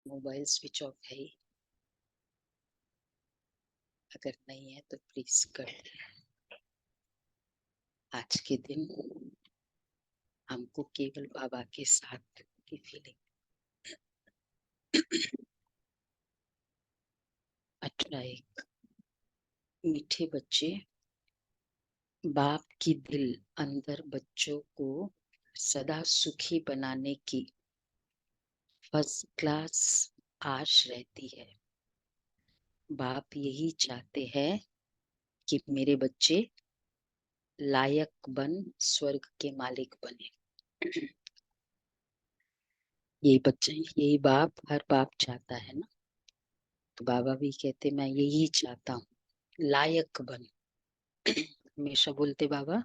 Mobile switch off है ही, अगर नहीं है तो प्लीज कर। आज के दिन हमको केवल बाबा के साथ की फीलिंग। 18 मीठे बच्चे, बाप की दिल अंदर बच्चों को सदा सुखी बनाने की फर्स्ट क्लास आश रहती है। बाप यही चाहते हैं कि मेरे बच्चे लायक बन स्वर्ग के मालिक बने। यही बच्चे, यही बाप, हर बाप चाहता है ना। तो बाबा भी कहते मैं यही चाहता हूँ, लायक बन। हमेशा बोलते बाबा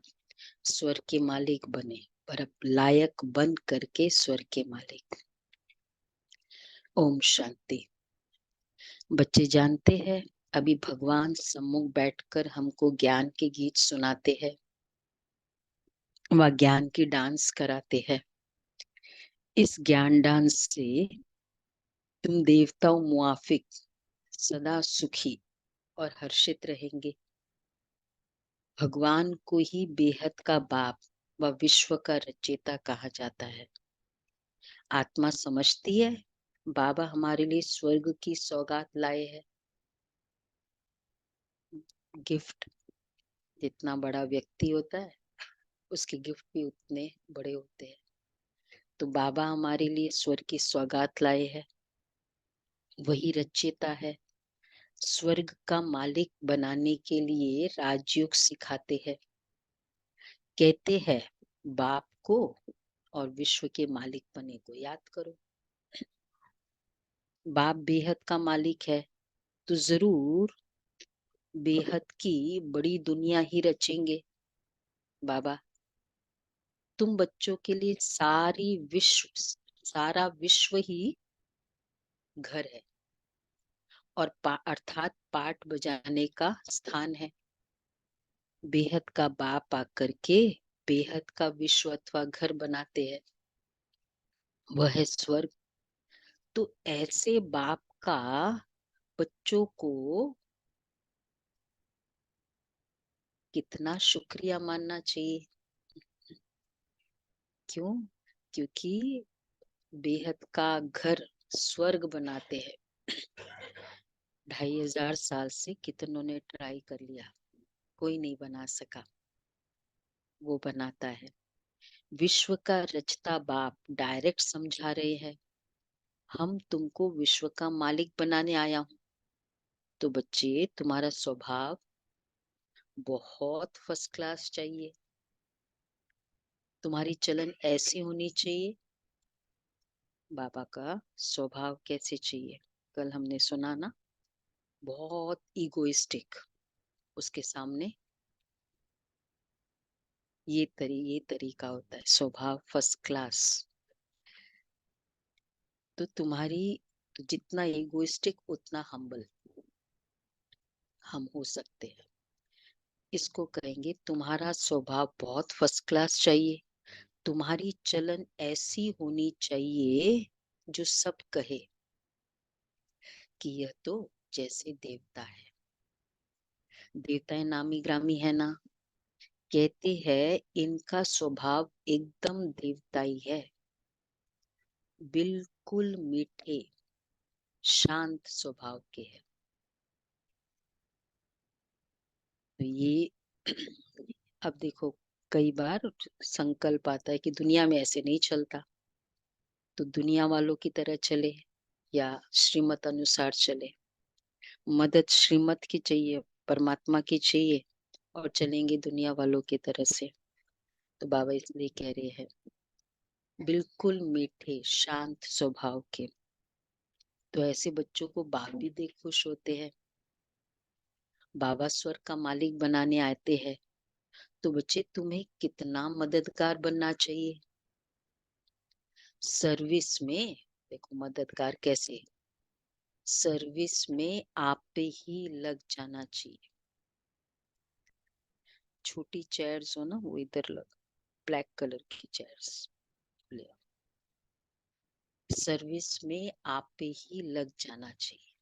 स्वर्ग के मालिक बने, पर अब लायक बन करके स्वर्ग के मालिक। ओम शांति। बच्चे जानते हैं अभी भगवान सम्मुख बैठकर हमको ज्ञान के गीत सुनाते हैं, वह ज्ञान की डांस कराते हैं। इस ज्ञान डांस से तुम देवताओं मुआफिक सदा सुखी और हर्षित रहेंगे। भगवान को ही बेहद का बाप व विश्व का रचयिता कहा जाता है। आत्मा समझती है बाबा हमारे लिए स्वर्ग की सौगात लाए हैं। गिफ्ट, जितना बड़ा व्यक्ति होता है उसके गिफ्ट भी उतने बड़े होते हैं। तो बाबा हमारे लिए स्वर्ग की सौगात लाए हैं। वही रचयिता है। स्वर्ग का मालिक बनाने के लिए राजयोग सिखाते हैं। कहते हैं बाप को और विश्व के मालिक बने को याद करो। बाप बेहद का मालिक है तो जरूर बेहद की बड़ी दुनिया ही रचेंगे। बाबा तुम बच्चों के लिए सारा विश्व ही घर है और अर्थात पाठ बजाने का स्थान है। बेहद का बाप आकर के बेहद का विश्व अथवा घर बनाते हैं, वह है स्वर्ग। तो ऐसे बाप का बच्चों को कितना शुक्रिया मानना चाहिए। क्यों? क्योंकि बेहद का घर स्वर्ग बनाते हैं। 2500 साल से कितनों ने ट्राई कर लिया, कोई नहीं बना सका। वो बनाता है। विश्व का रचता बाप डायरेक्ट समझा रहे हैं, हम तुमको विश्व का मालिक बनाने आया हूं। तो बच्चे तुम्हारा स्वभाव बहुत फर्स्ट क्लास चाहिए। तुम्हारी चलन ऐसी होनी चाहिए। बाबा का स्वभाव कैसे चाहिए? कल हमने सुना ना, बहुत इगोइस्टिक। उसके सामने ये तरीका होता है, स्वभाव फर्स्ट क्लास। तो तुम्हारी जितना इगोइस्टिक उतना हम्बल हम हो सकते हैं। इसको कहेंगे तुम्हारा स्वभाव बहुत फर्स्ट क्लास चाहिए। तुम्हारी चलन ऐसी होनी चाहिए जो सब कहे कि यह तो जैसे देवता है। देवताएं नामी ग्रामी है ना। कहते हैं इनका स्वभाव एकदम देवताई है। बिल्कुल मीठे शांत स्वभाव के है। तो ये अब देखो, कई बार संकल्प आता है कि दुनिया में ऐसे नहीं चलता, तो दुनिया वालों की तरह चले या श्रीमत अनुसार चले। मदद श्रीमत की चाहिए, परमात्मा की चाहिए, और चलेंगे दुनिया वालों की तरह से। तो बाबा इसलिए कह रहे हैं बिल्कुल मीठे शांत स्वभाव के। तो ऐसे बच्चों को बाप भी देख खुश होते हैं। बाबा स्वर्ग का मालिक बनाने आते हैं। तो बच्चे तुम्हें कितना मददगार बनना चाहिए सर्विस में। देखो मददगार कैसे, सर्विस में आप पे ही लग जाना चाहिए। छोटी चेयर्स हो ना, वो इधर लग, ब्लैक कलर की चेयर्स ले आओ। सर्विस में आप पे ही लग जाना चाहिए।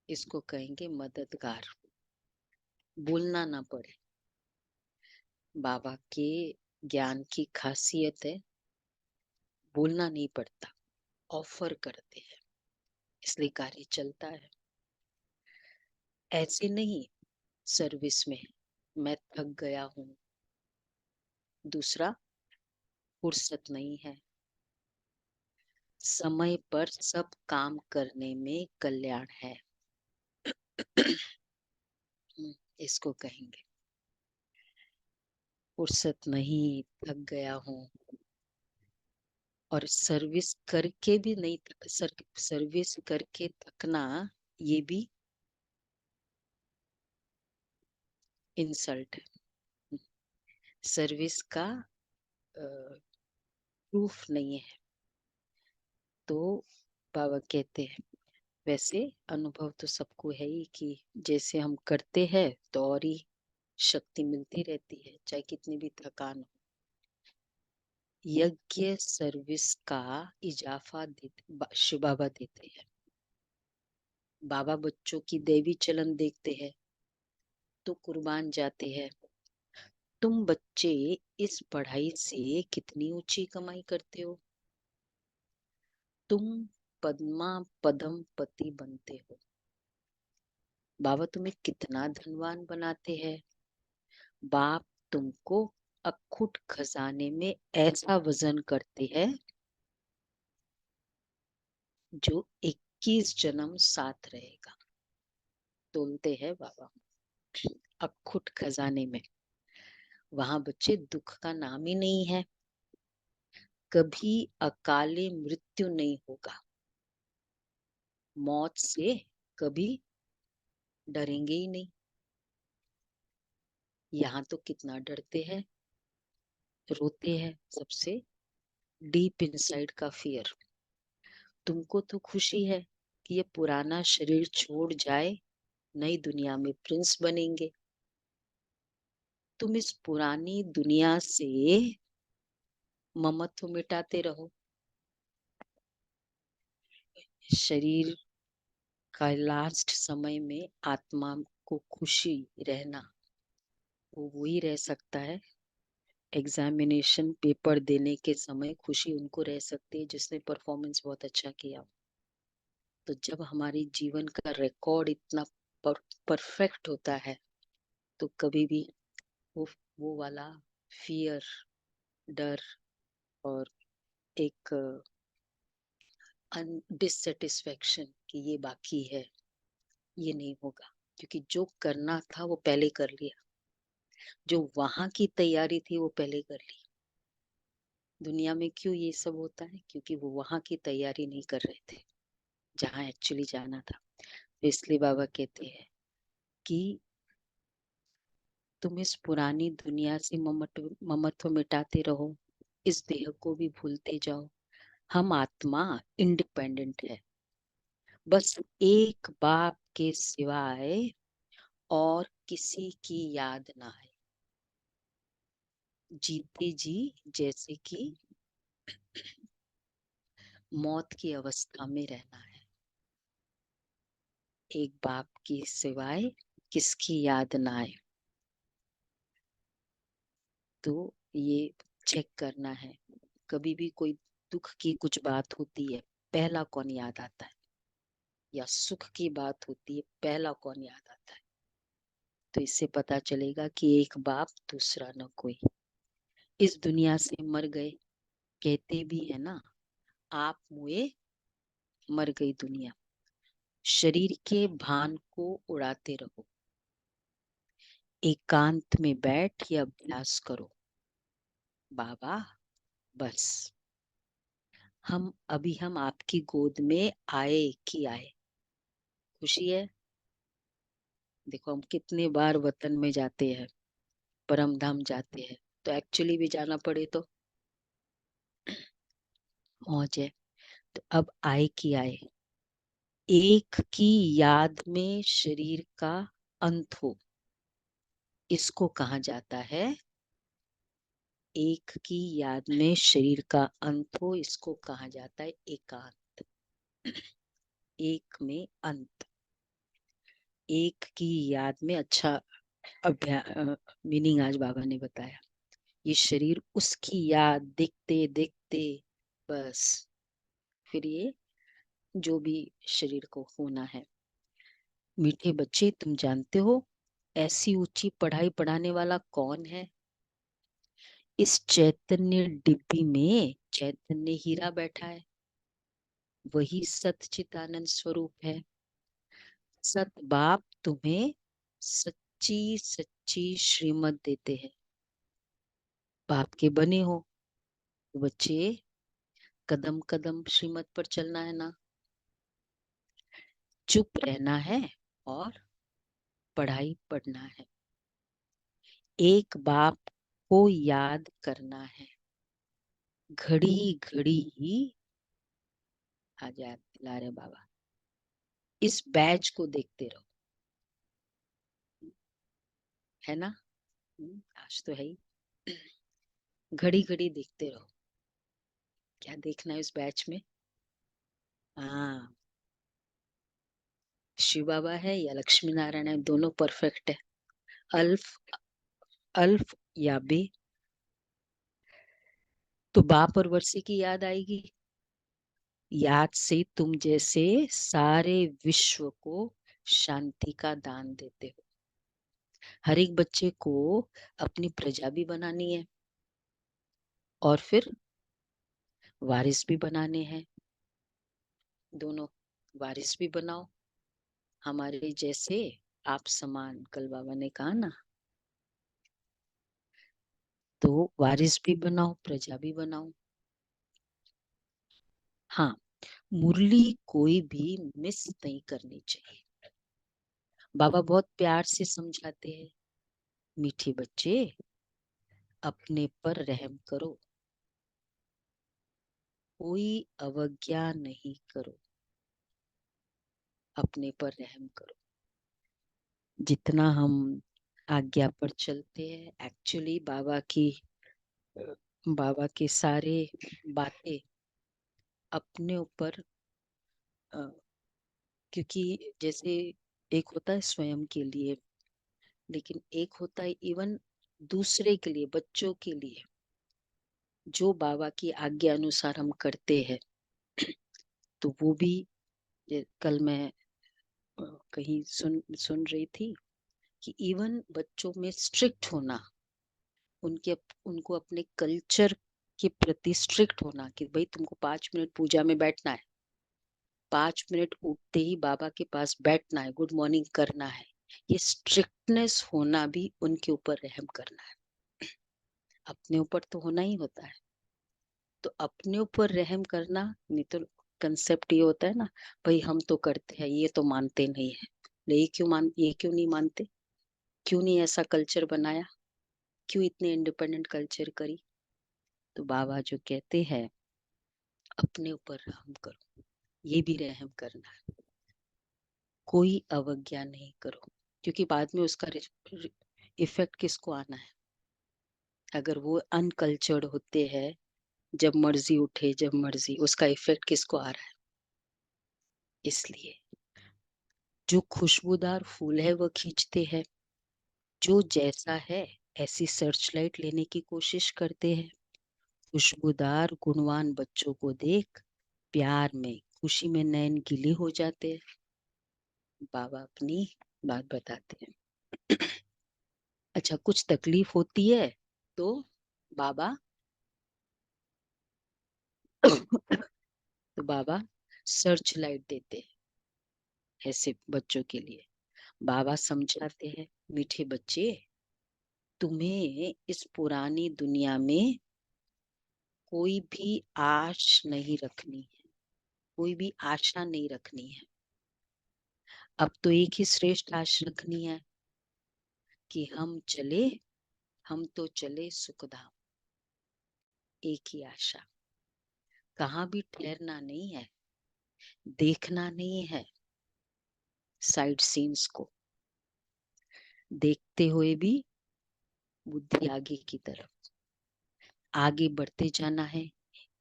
इसको कहेंगे मददगार। बोलना ना पड़े। बाबा के ज्ञान की खासियत है, बोलना नहीं पड़ता, ऑफर करते हैं, इसलिए कार्य चलता है। ऐसे नहीं सर्विस में मैं थक गया हूँ। दूसरा, फुर्सत नहीं है। समय पर सब काम करने में कल्याण है। इसको कहेंगे फुर्सत नहीं, थक गया हूँ। और सर्विस करके भी नहीं सर्विस करके थकना, ये भी इंसल्ट है। सर्विस का प्रूफ नहीं है। तो बाबा कहते हैं वैसे अनुभव तो सबको है ही कि जैसे हम करते हैं तो और ही शक्ति मिलती रहती है, चाहे कितनी भी थकान हो। यज्ञ सर्विस का इजाफा देते शिव बाबा देते हैं। बाबा बच्चों की देवी चलन देखते हैं तो कुर्बान जाते हैं। तुम बच्चे इस पढ़ाई से कितनी ऊंची कमाई करते हो। तुम पद्मा पदम पति बनते हो। बाबा तुम्हें कितना धनवान बनाते हैं। बाप तुमको अखुट खजाने में ऐसा वजन करते हैं जो 21 जन्म साथ रहेगा। तोलते हैं बाबा अखुट खजाने में। वहां बच्चे दुख का नाम ही नहीं है। कभी अकाले मृत्यु नहीं होगा। मौत से कभी डरेंगे ही नहीं। यहाँ तो कितना डरते हैं, रोते हैं। सबसे डीप इनसाइड का फियर। तुमको तो खुशी है कि ये पुराना शरीर छोड़ जाए, नई दुनिया में प्रिंस बनेंगे। तुम इस पुरानी दुनिया से ममत्व मिटाते रहो। शरीर का लास्ट समय में आत्मा को खुशी रहना, वो वही रह सकता है। एग्जामिनेशन पेपर देने के समय खुशी उनको रह सकती है जिसने परफॉर्मेंस बहुत अच्छा किया। तो जब हमारे जीवन का रिकॉर्ड इतना परफेक्ट होता है तो कभी भी वो वाला फियर, डर और एक डिससेटिस्फेक्शन कि ये बाकी है, ये नहीं होगा। क्योंकि जो करना था वो पहले कर लिया। जो वहां की तैयारी थी वो पहले कर ली। दुनिया में क्यों ये सब होता है? क्योंकि वो वहां की तैयारी नहीं कर रहे थे जहां एक्चुअली जाना था। तो इसलिए बाबा कहते हैं कि तुम इस पुरानी दुनिया से ममत्व मिटाते रहो, इस देह को भी भूलते जाओ। हम आत्मा इंडिपेंडेंट है। बस एक बाप के सिवाय और किसी की याद ना आए। जीते जी जैसे कि मौत की अवस्था में रहना है। एक बाप की सिवाय किसकी याद ना आए। तो ये चेक करना है। कभी भी कोई दुख की कुछ बात होती है, पहला कौन याद आता है? या सुख की बात होती है, पहला कौन याद आता है? तो इससे पता चलेगा कि एक बाप दूसरा न कोई। इस दुनिया से मर गए, कहते भी है ना, आप मुए मर गई दुनिया। शरीर के भान को उड़ाते रहो। एकांत में बैठ या अभ्यास करो। बाबा बस हम आपकी गोद में आए कि आए। खुशी है। देखो हम कितने बार वतन में जाते हैं, परम धाम जाते हैं, तो एक्चुअली भी जाना पड़े तो मौज है। तो अब आए कि आए। एक की याद में शरीर का अंत हो, इसको कहा जाता है एक की याद में शरीर का अंत हो, इसको कहा जाता है एकांत। एक में अंत, एक की याद में। अच्छा मीनिंग आज बाबा ने बताया। ये शरीर उसकी याद देखते देखते बस फिर ये जो भी शरीर को होना है। मीठे बच्चे, तुम जानते हो ऐसी ऊंची पढ़ाई पढ़ाने वाला कौन है? इस चैतन्य डिब्बी में चैतन्य हीरा बैठा है, वही सच्चिदानंद स्वरूप है। सत बाप तुम्हें सच्ची सच्ची श्रीमत देते हैं। बाप के बने हो तो बच्चे, कदम कदम श्रीमत पर चलना है ना, चुप रहना है और पढ़ाई पढ़ना है। एक बाप को याद करना है, घड़ी घड़ी ही आ जाए दिला रहे बाबा। इस बैच को देखते रहो, है ना? आज तो है ही। घड़ी घड़ी देखते रहो। क्या देखना है इस बैच में? हाँ, शिव बाबा है या लक्ष्मी नारायण है, दोनों परफेक्ट है। अल्फ अल्फ या बे, तो बाप और वर्षी की याद आएगी। याद से तुम जैसे सारे विश्व को शांति का दान देते हो। हर एक बच्चे को अपनी प्रजा भी बनानी है और फिर वारिस भी बनाने हैं। दोनों वारिस भी बनाओ, हमारे जैसे आप समान, कल बाबा ने कहा ना। तो वारिस भी बनाओ, प्रजा भी बनाओ। हाँ, मुरली कोई भी मिस नहीं करनी चाहिए। बाबा बहुत प्यार से समझाते हैं, मीठे बच्चे अपने पर रहम करो, कोई अवज्ञा नहीं करो, अपने पर रहम करो। जितना हम आज्ञा पर चलते हैं, एक्चुअली बाबा के सारे बातें अपने ऊपर, क्योंकि जैसे एक होता है स्वयं के लिए, लेकिन एक होता है इवन दूसरे के लिए, बच्चों के लिए। जो बाबा की आज्ञा अनुसार हम करते हैं, तो वो भी, कल मैं कहीं सुन रही थी कि इवन बच्चों में स्ट्रिक्ट होना, उनको अपने कल्चर के प्रति स्ट्रिक्ट होना कि भाई तुमको 5 मिनट पूजा में बैठना है, 5 मिनट उठते ही बाबा के पास बैठना है, गुड मॉर्निंग करना है। ये स्ट्रिक्टनेस होना भी उनके ऊपर रहम करना है। अपने ऊपर तो होना ही होता है, तो अपने ऊपर रहम करना। नहीं तो कंसेप्ट ये होता है ना, भाई हम तो करते हैं, ये तो मानते नहीं है। ये क्यों नहीं मानते? क्यों नहीं ऐसा कल्चर बनाया? क्यों इतने इंडिपेंडेंट कल्चर करी? तो बाबा जो कहते हैं अपने ऊपर रहम करो, ये भी रहम करना है। कोई अवज्ञा नहीं करो, क्योंकि बाद में उसका इफेक्ट किसको आना है? अगर वो अनकल्चर्ड होते हैं, जब मर्जी उठे जब मर्जी, उसका इफेक्ट किसको आ रहा है? इसलिए जो खुशबूदार फूल है वो खींचते हैं, जो जैसा है ऐसी सर्च लाइट लेने की कोशिश करते हैं। खुशबूदार गुणवान बच्चों को देख प्यार में खुशी में नैन गीले हो जाते हैं। बाबा अपनी बात बताते हैं। अच्छा, कुछ तकलीफ होती है तो बाबा तो बाबा सर्च लाइट देते हैं ऐसे बच्चों के लिए। बाबा समझाते हैं, मीठे बच्चे, तुम्हें इस पुरानी दुनिया में कोई भी आश नहीं रखनी है, कोई भी आशा नहीं रखनी है। अब तो एक ही श्रेष्ठ आश रखनी है कि हम तो चले सुखधाम। एक ही आशा, कहाँ भी ठहरना नहीं है, देखना नहीं है साइड सीन्स को, देखते हुए भी बुद्धि आगे की तरफ, आगे बढ़ते जाना है,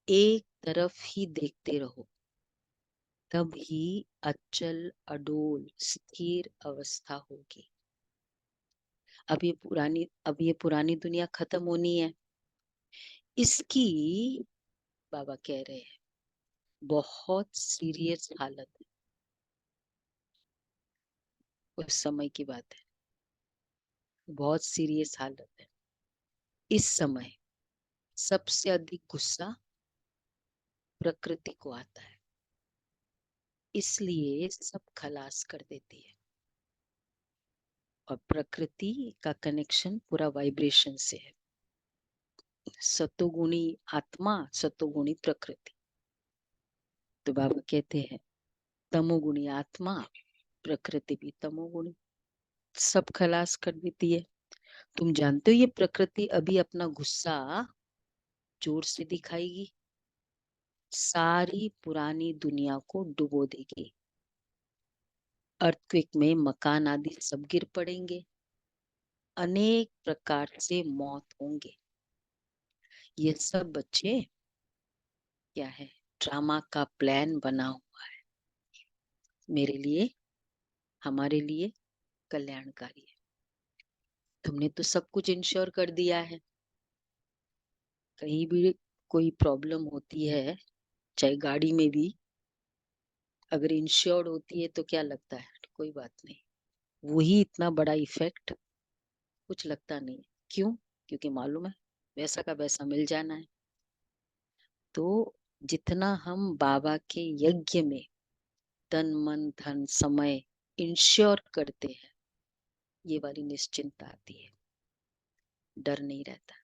एक तरफ ही देखते रहो, तब ही अचल अडोल स्थिर अवस्था होगी। अब ये पुरानी दुनिया खत्म होनी है, इसकी बाबा कह रहे हैं बहुत सीरियस हालत है। उस समय की बात है, बहुत सीरियस हालत है। इस समय सबसे अधिक गुस्सा प्रकृति को आता है, इसलिए सब खलास कर देती है। और प्रकृति का कनेक्शन पूरा वाइब्रेशन से है। सतोगुणी आत्मा, सतोगुणी प्रकृति। तो बाबा कहते हैं तमोगुणी आत्मा, प्रकृति भी तमोगुणी, सब खलास कर देती है। तुम जानते हो ये प्रकृति अभी अपना गुस्सा जोर से दिखाएगी, सारी पुरानी दुनिया को डुबो देगी। अर्थक्वेक में मकान आदि सब गिर पड़ेंगे, अनेक प्रकार से मौत होंगे। ये सब बच्चे क्या है, ड्रामा का प्लान बना हुआ है, मेरे लिए, हमारे लिए कल्याणकारी है। तुमने तो सब कुछ इंश्योर कर दिया है, कहीं भी कोई प्रॉब्लम होती है, चाहे गाड़ी में भी अगर इंश्योर्ड होती है तो क्या लगता है, कोई बात नहीं, वही इतना बड़ा इफेक्ट कुछ लगता नहीं। क्यों? क्योंकि मालूम है वैसा का वैसा मिल जाना है। तो जितना हम बाबा के यज्ञ में तन मन धन समय इंश्योर करते हैं, ये वाली निश्चिंता आती है, डर नहीं रहता।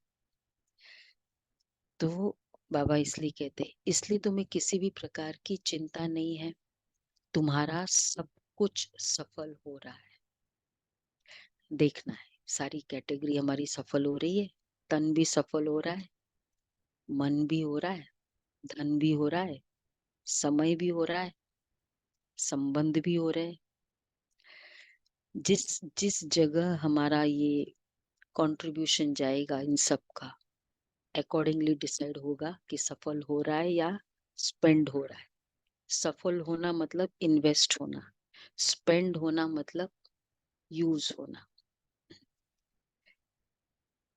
तो बाबा इसलिए कहते हैं, इसलिए तुम्हें किसी भी प्रकार की चिंता नहीं है, तुम्हारा सब कुछ सफल हो रहा है। देखना है सारी कैटेगरी हमारी सफल हो रही है, तन भी सफल हो रहा है, मन भी हो रहा है, धन भी हो रहा है, समय भी हो रहा है, संबंध भी हो रहे हैं। जिस जिस जगह हमारा ये कंट्रीब्यूशन जाएगा इन सब का, अकॉर्डिंगली डिसाइड होगा कि सफल हो रहा है या स्पेंड हो रहा है। सफल होना मतलब इन्वेस्ट होना, स्पेंड होना मतलब यूज होना।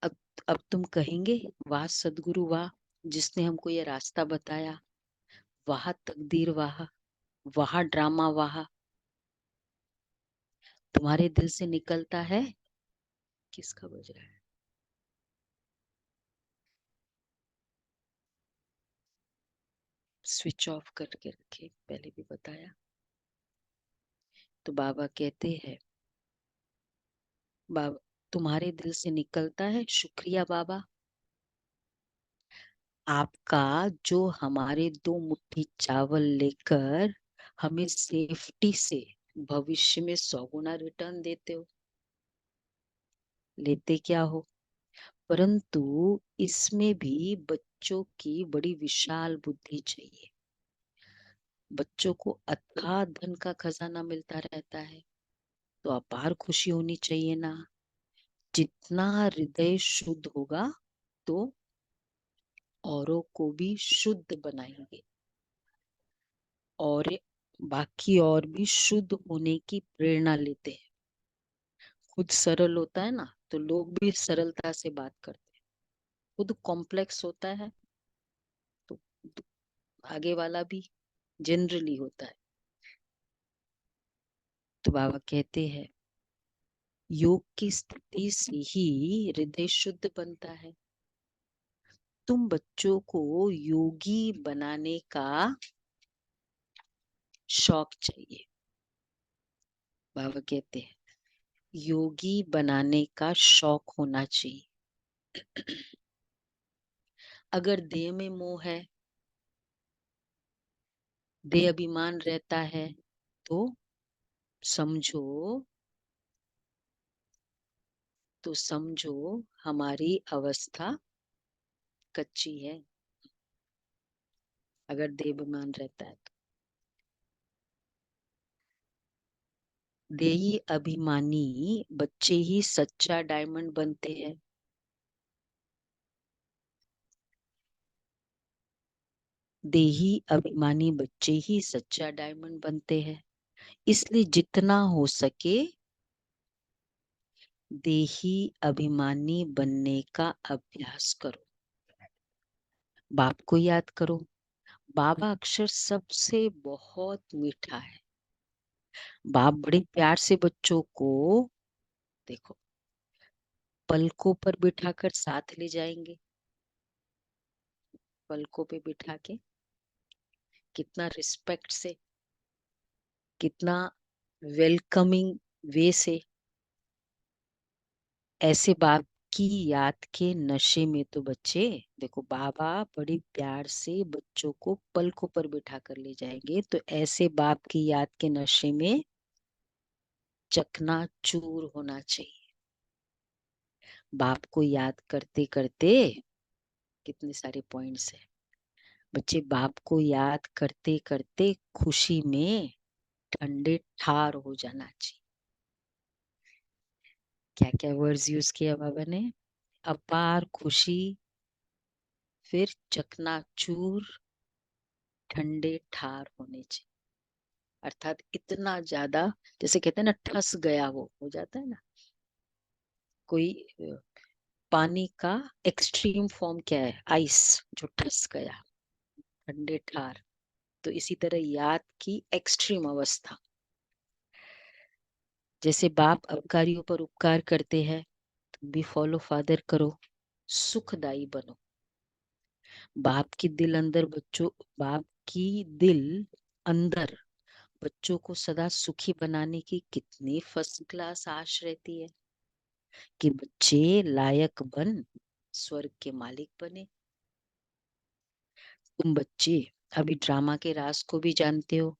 अब अब तुम कहेंगे वाह सदगुरु वाह, जिसने हमको ये रास्ता बताया, वाह तकदीर वाह, वाह ड्रामा वाह। तुम्हारे दिल से निकलता है, किसका बज रहा है? स्विच ऑफ करके रखे, पहले भी बताया। तो बाबा कहते हैं, बाबा तुम्हारे दिल से निकलता है शुक्रिया बाबा, आपका जो हमारे 2 मुट्ठी चावल लेकर हमें सेफ्टी से भविष्य में 100 गुना रिटर्न देते हो। लेते क्या हो, परंतु इसमें भी बच्चों की बड़ी विशाल बुद्धि चाहिए। बच्चों को अथाह धन का खजाना मिलता रहता है, तो अपार खुशी होनी चाहिए ना। जितना हृदय शुद्ध होगा तो औरों को भी शुद्ध बनाएंगे, और बाकी और भी शुद्ध होने की प्रेरणा लेते हैं। खुद सरल होता है ना, तो लोग भी सरलता से बात करते हैं। खुद कॉम्प्लेक्स होता है तो आगे वाला भी जनरली होता है। तो बाबा कहते हैं योग की स्थिति से ही हृदय शुद्ध बनता है। तुम बच्चों को योगी बनाने का शौक चाहिए। बाबा कहते हैं योगी बनाने का शौक होना चाहिए। अगर देह में मोह है, देह अभिमान रहता है, तो समझो समझो हमारी अवस्था कच्ची है। अगर देह अभिमान रहता है तो देही अभिमानी बच्चे ही सच्चा डायमंड बनते हैं। देही अभिमानी बच्चे ही सच्चा डायमंड बनते हैं, इसलिए जितना हो सके देही अभिमानी बनने का अभ्यास करो। बाप को याद करो। बाबा अक्षर सबसे बहुत मीठा है। बाप बड़े प्यार से बच्चों को देखो पलकों पर बिठाकर साथ ले जाएंगे। पलकों पे बिठा के कितना रिस्पेक्ट से, कितना वेलकमिंग वे से। ऐसे बाप की याद के नशे में तो बच्चे देखो बाबा बड़ी प्यार से बच्चों को पलकों पर बिठा कर ले जाएंगे, तो ऐसे बाप की याद के नशे में चकनाचूर होना चाहिए। बाप को याद करते करते कितने सारे पॉइंट्स है बच्चे, बाप को याद करते करते खुशी में ठंडे ठार हो जाना चाहिए। क्या क्या वर्ड्स यूज किया बाबा ने? अपार खुशी, फिर चकनाचूर, ठंडे ठार होने चाहिए। अर्थात इतना ज्यादा, जैसे कहते हैं ना ठस गया वो हो जाता है ना कोई पानी का एक्सट्रीम फॉर्म क्या है? आइस, जो ठस गया, ठंडे ठार। तो इसी तरह याद की एक्सट्रीम अवस्था। जैसे बाप अपकारियों पर उपकार करते हैं, तुम भी फॉलो फादर करो, सुखदाई बनो। बाप की दिल अंदर बच्चों, बाप की दिल अंदर बच्चों को सदा सुखी बनाने की कितनी फर्स्ट क्लास आश रहती है कि बच्चे लायक बन स्वर्ग के मालिक बने। तुम बच्चे अभी ड्रामा के राज को भी जानते हो।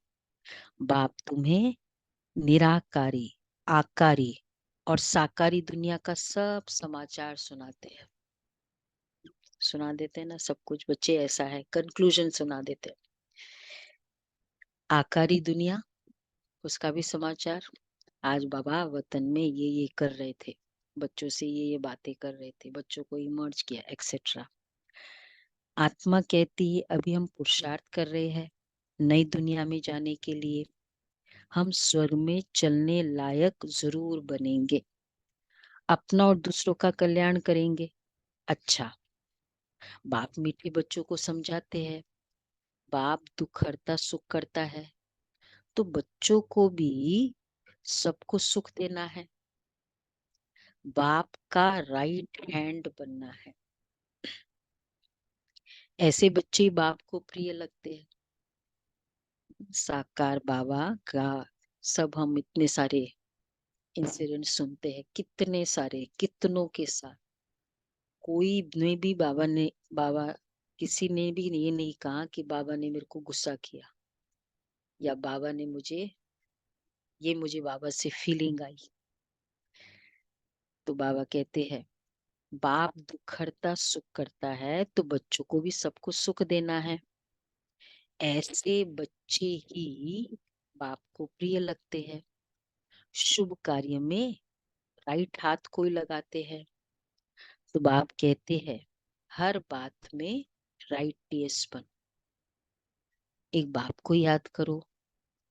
बाप तुम्हें निराकारी, आकारी और साकारी दुनिया का सब समाचार सुनाते हैं। सुना देते हैं ना सब कुछ बच्चे, ऐसा है कंक्लूजन सुना देते हैं। आकारी दुनिया, उसका भी समाचार। आज बाबा वतन में ये कर रहे थे, बच्चों से ये बातें कर रहे थे, बच्चों को इमर्ज किया एक्सेट्रा। आत्मा कहती है अभी हम पुरुषार्थ कर रहे हैं नई दुनिया में जाने के लिए, हम स्वर्ग में चलने लायक जरूर बनेंगे, अपना और दूसरों का कल्याण करेंगे। अच्छा, बाप मीठे बच्चों को समझाते हैं, बाप दुख हरता सुख करता है, तो बच्चों को भी सबको सुख देना है, बाप का राइट हैंड बनना है। ऐसे बच्चे ही बाप को प्रिय लगते हैं। साकार बाबा का सब हम इतने सारे इंसिडेंट सुनते हैं, कितने सारे, कितनों के साथ। कोई ने भी बाबा किसी ने भी ये नहीं कहा कि बाबा ने मेरे को गुस्सा किया या बाबा ने मुझे बाबा से फीलिंग आई। तो बाबा कहते हैं बाप दुख हरता सुख करता है, तो बच्चों को भी सबको सुख देना है। ऐसे बच्चे ही बाप को प्रिय लगते हैं। शुभ कार्य में राइट हाथ कोई लगाते हैं, तो बाप कहते हैं हर बात में राइटियस बन। एक बाप को याद करो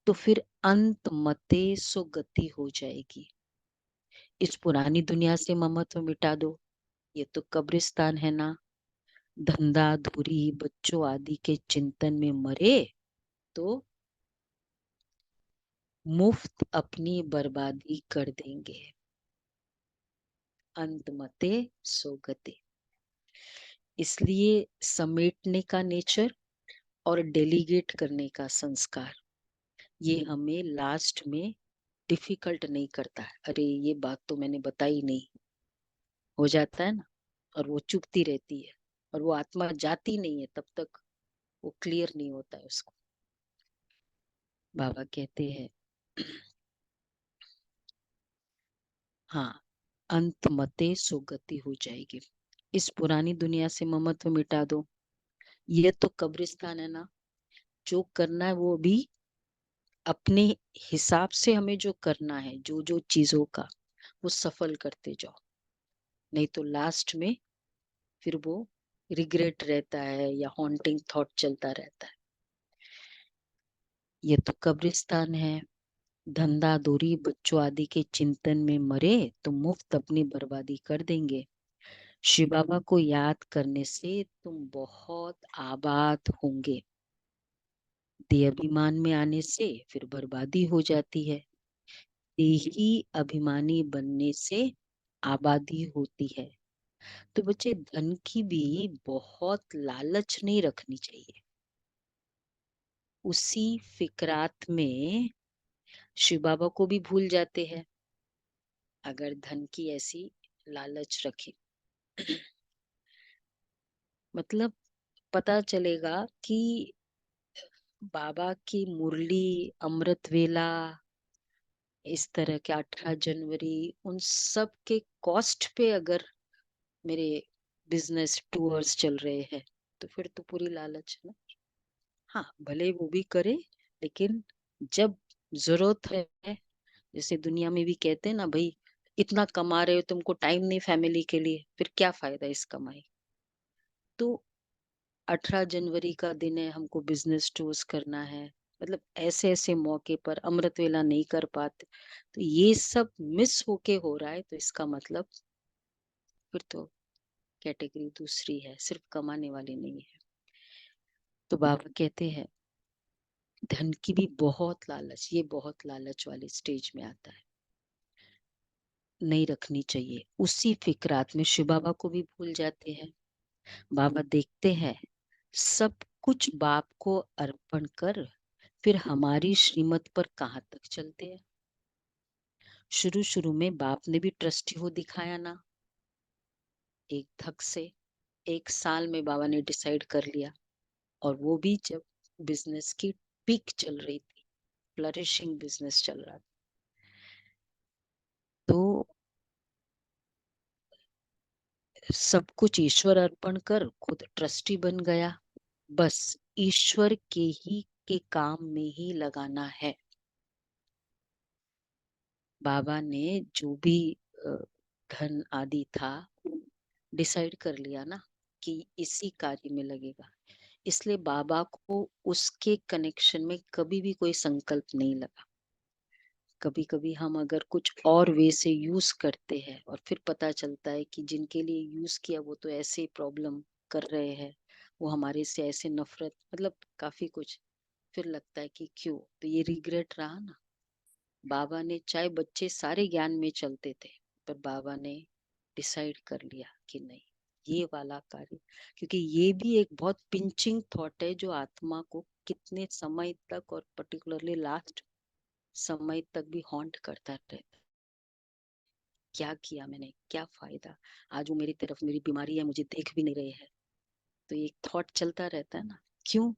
तो फिर अंत मते सो गति हो जाएगी। इस पुरानी दुनिया से ममत्व मिटा दो, ये तो कब्रिस्तान है ना। धंधा धूरी बच्चों आदि के चिंतन में मरे तो मुफ्त अपनी बर्बादी कर देंगे। अंत मते सो गति। इसलिए समेटने का नेचर और डेलीगेट करने का संस्कार, ये हमें लास्ट में डिफिकल्ट नहीं करता है। अरे ये बात तो मैंने बताई नहीं, हो जाता है ना, और वो चुभती रहती है और वो आत्मा जाती नहीं है तब तक, वो क्लियर नहीं होता है उसको। बाबा कहते हैं हाँ, अंत मते सो गति हो जाएगी। इस पुरानी दुनिया से ममत्व मिटा दो, ये तो कब्रिस्तान है ना। जो करना है वो भी अपने हिसाब से हमें जो करना है, जो जो चीजों का, वो सफल करते जाओ, नहीं तो लास्ट में फिर वो रिग्रेट रहता है या हॉन्टिंग थॉट चलता रहता है। ये तो कब्रिस्तान है। धंधा दूरी बच्चों आदि के चिंतन में मरे तो मुफ्त अपनी बर्बादी कर देंगे। शिव बाबा को याद करने से तुम बहुत आबाद होंगे। देह अभिमान में आने से फिर बर्बादी हो जाती है। देही अभिमानी बनने से आबादी होती है। तो बच्चे, धन की भी बहुत लालच नहीं रखनी चाहिए। उसी फिक्रात में शिव बाबा को भी भूल जाते हैं अगर धन की ऐसी लालच रखे। मतलब पता चलेगा कि बाबा की मुरली, अमृत वेला, इस तरह के 18 जनवरी, उन सब के कॉस्ट पे अगर मेरे बिजनेस टूर्स चल रहे हैं तो फिर तो पूरी लालच है ना। हाँ, भले वो भी करे, लेकिन जब जरूरत है, जैसे दुनिया में भी कहते हैं ना भाई, इतना कमा रहे हो, तुमको टाइम नहीं फैमिली के लिए, फिर क्या फायदा इस कमाई। तो 18 जनवरी का दिन है, हमको बिजनेस टूर्स करना है, मतलब ऐसे ऐसे मौके पर अमृत वेला नहीं कर पाते, तो ये सब मिस होके हो रहा है, तो इसका मतलब फिर तो कैटेगरी दूसरी है, सिर्फ कमाने वाली नहीं है। तो बाबा कहते हैं धन की भी बहुत लालच, ये बहुत लालच वाली स्टेज में आता है, नहीं रखनी चाहिए। उसी फिक्रात में शिव बाबा को भी भूल जाते हैं। बाबा देखते हैं सब कुछ बाप को अर्पण कर फिर हमारी श्रीमत पर कहाँ तक चलते हैं। शुरू शुरू में बाप ने भी ट्रस्टी हो दिखाया ना, एक धक से 1 साल में बाबा ने डिसाइड कर लिया, और वो भी जब बिजनेस की पीक चल रही थी, फ्लरिशिंग बिजनेस चल रहा था। तो सब कुछ ईश्वर अर्पण कर खुद ट्रस्टी बन गया, बस ईश्वर के ही के काम में ही लगाना है। बाबा ने जो भी अ, धन आदि था डिसाइड कर लिया ना कि इसी कार्य में लगेगा, इसलिए बाबा को उसके कनेक्शन में कभी भी कोई संकल्प नहीं लगा। कभी कभी हम अगर कुछ और वे से यूज करते हैं और फिर पता चलता है कि जिनके लिए यूज किया वो तो ऐसे प्रॉब्लम कर रहे हैं, वो हमारे से ऐसे नफरत, मतलब काफी कुछ, फिर लगता है कि क्यों, तो ये रिग्रेट रहा ना। बाबा ने, चाहे बच्चे सारे ज्ञान में चलते थे, पर बाबा ने डिसाइड कर लिया कि नहीं, ये वाला कार्य, क्योंकि ये भी एक बहुत पिंचिंग थॉट है जो आत्मा को कितने समय तक और पर्टिकुलरली लास्ट समय तक भी हॉन्ट करता रहता है। क्या किया मैंने, क्या फायदा, आज वो मेरी तरफ, मेरी बीमारी है, मुझे देख भी नहीं रहे हैं, तो एक थॉट चलता रहता है ना। क्यों?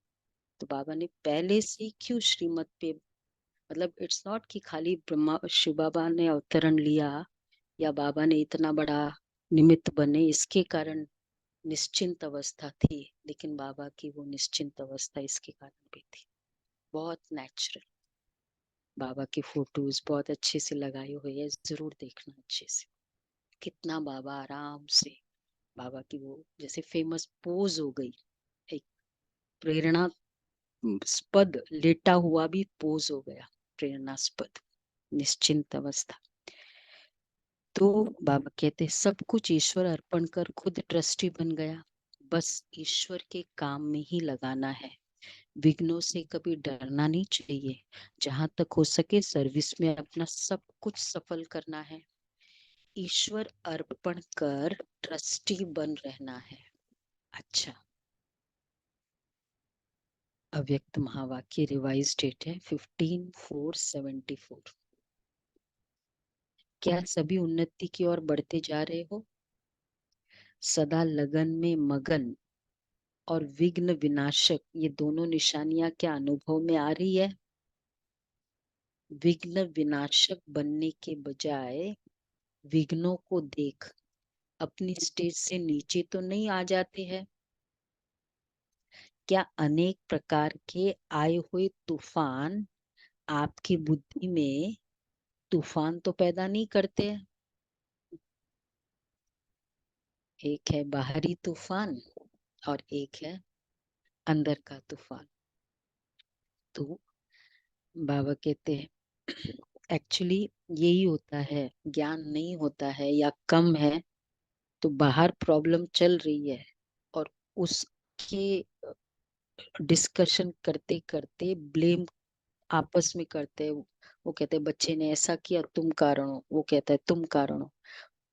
तो बाबा ने पहले से क्यों श्रीमत पे, मतलब इट्स नॉट कि खाली ब्रह्मा शिव बाबा ने अवतरण लिया या बाबा ने इतना बड़ा निमित्त बने इसके कारण निश्चिंत अवस्था थी, लेकिन बाबा की वो निश्चिंत अवस्था इसके कारण भी थी, बहुत नेचुरल। बाबा की फोटोज बहुत अच्छे से लगाए हुए है, जरूर देखना अच्छे से, कितना बाबा आराम से, बाबा की वो जैसे फेमस पोज हो गई, एक प्रेरणास्पद लेटा हुआ भी पोज हो गया, प्रेरणास्पद निश्चिंत अवस्था। तो बाबा कहते सब कुछ ईश्वर अर्पण कर खुद ट्रस्टी बन गया, बस ईश्वर के काम में ही लगाना है, विघ्नों से कभी डरना नहीं चाहिए, जहां तक हो सके सर्विस में अपना सब कुछ सफल करना है, ईश्वर अर्पण कर ट्रस्टी बन रहना है। अच्छा, अव्यक्त महावाक्य रिवाइज डेट है 15/4/74। क्या सभी उन्नति की ओर बढ़ते जा रहे हो? सदा लगन में मगन और विघ्न विनाशक, ये दोनों निशानियां क्या अनुभव में आ रही है? विघ्न विनाशक बनने के बजाय विघ्नों को देख अपनी स्टेज से नीचे तो नहीं आ जाते हैं? क्या अनेक प्रकार के आए हुए तूफान आपकी बुद्धि में तूफान तो पैदा नहीं करते हैं? एक है बाहरी तूफान और एक है अंदर का तूफान। तो बाबा कहते हैं एक्चुअली यही होता है, ज्ञान नहीं होता है या कम है तो बाहर प्रॉब्लम चल रही है और उसके डिस्कशन करते करते ब्लेम आपस में करते हैं। वो कहते हैं बच्चे ने ऐसा किया तुम कारण हो, वो कहता है तुम कारण हो।